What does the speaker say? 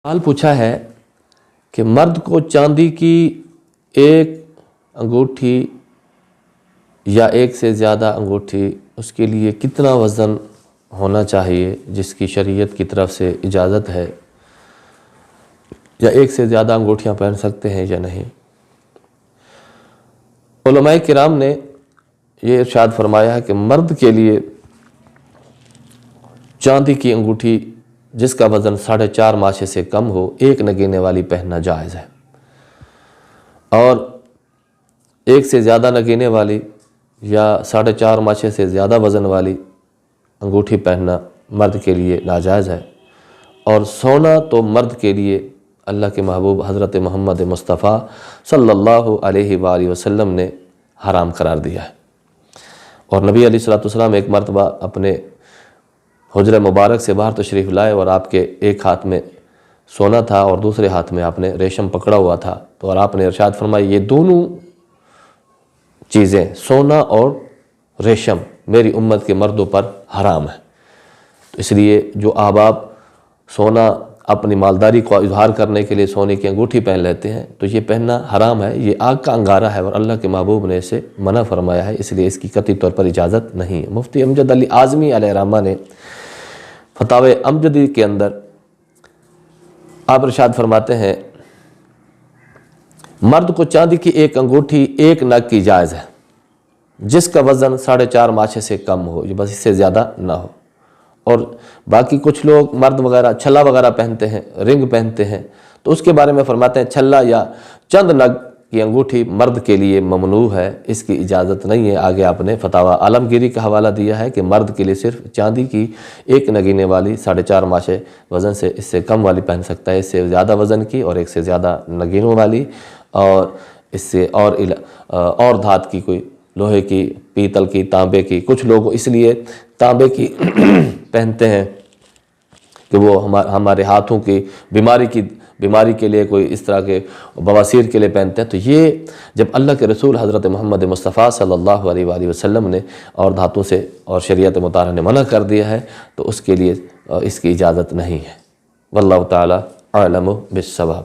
سوال پوچھا ہے کہ مرد کو چاندی کی ایک انگوٹھی یا ایک سے زیادہ انگوٹھی اس کے لیے کتنا وزن ہونا چاہیے جس کی شریعت کی طرف سے اجازت ہے، یا ایک سے زیادہ انگوٹھیاں پہن سکتے ہیں یا نہیں؟ علماء کرام نے یہ ارشاد فرمایا ہے کہ مرد کے لیے چاندی کی انگوٹھی جس کا وزن 4.5 ماشے سے کم ہو، ایک نگینے والی پہننا جائز ہے، اور ایک سے زیادہ نگینے والی یا 4.5 ماشے سے زیادہ وزن والی انگوٹھی پہننا مرد کے لیے ناجائز ہے۔ اور سونا تو مرد کے لیے اللہ کے محبوب حضرت محمد مصطفیٰ صلی اللہ علیہ وآلہ وسلم نے حرام قرار دیا ہے۔ اور نبی علیہ السلام ایک مرتبہ اپنے حجرہ مبارک سے باہر تشریف لائے اور آپ کے ایک ہاتھ میں سونا تھا اور دوسرے ہاتھ میں آپ نے ریشم پکڑا ہوا تھا، تو اور آپ نے ارشاد فرمایا یہ دونوں چیزیں سونا اور ریشم میری امت کے مردوں پر حرام ہے۔ تو اس لیے جو احباب سونا اپنی مالداری کو اظہار کرنے کے لیے سونے کی انگوٹھی پہن لیتے ہیں تو یہ پہننا حرام ہے، یہ آگ کا انگارہ ہے اور اللہ کے محبوب نے اسے منع فرمایا ہے، اس لیے اس کی قطعی طور پر اجازت نہیں ہے۔ مفتی امجد علی اعظمی علیہ الرحمہ نے فتاوی امجدی کے اندر آپ ارشاد فرماتے ہیں مرد کو چاندی کی ایک انگوٹھی ایک نگ کی جائز ہے جس کا وزن 4.5 ماشے سے کم ہو، یہ بس اس سے زیادہ نہ ہو۔ اور باقی کچھ لوگ مرد وغیرہ چھلا وغیرہ پہنتے ہیں، رنگ پہنتے ہیں، تو اس کے بارے میں فرماتے ہیں چھلا یا چند نگ کی انگوٹھی مرد کے لیے ممنوع ہے، اس کی اجازت نہیں ہے۔ آگے آپ نے فتاوی عالمگیری کا حوالہ دیا ہے کہ مرد کے لیے صرف چاندی کی ایک نگینے والی 4.5 ماشے وزن سے اس سے کم والی پہن سکتا ہے، اس سے زیادہ وزن کی اور ایک سے زیادہ نگینوں والی اور اس سے اور دھات کی، کوئی لوہے کی، پیتل کی، تانبے کی، کچھ لوگ اس لیے تانبے کی پہنتے ہیں کہ وہ ہمارے ہاتھوں کی بیماری کے لیے، کوئی اس طرح کے بواسیر کے لیے پہنتے ہیں۔ تو یہ جب اللہ کے رسول حضرت محمد مصطفیٰ صلی اللہ علیہ وآلہ وسلم نے اور دھاتوں سے اور شریعت مطہرہ نے منع کر دیا ہے تو اس کے لیے اس کی اجازت نہیں ہے۔ واللہ تعالی اعلم بالصواب۔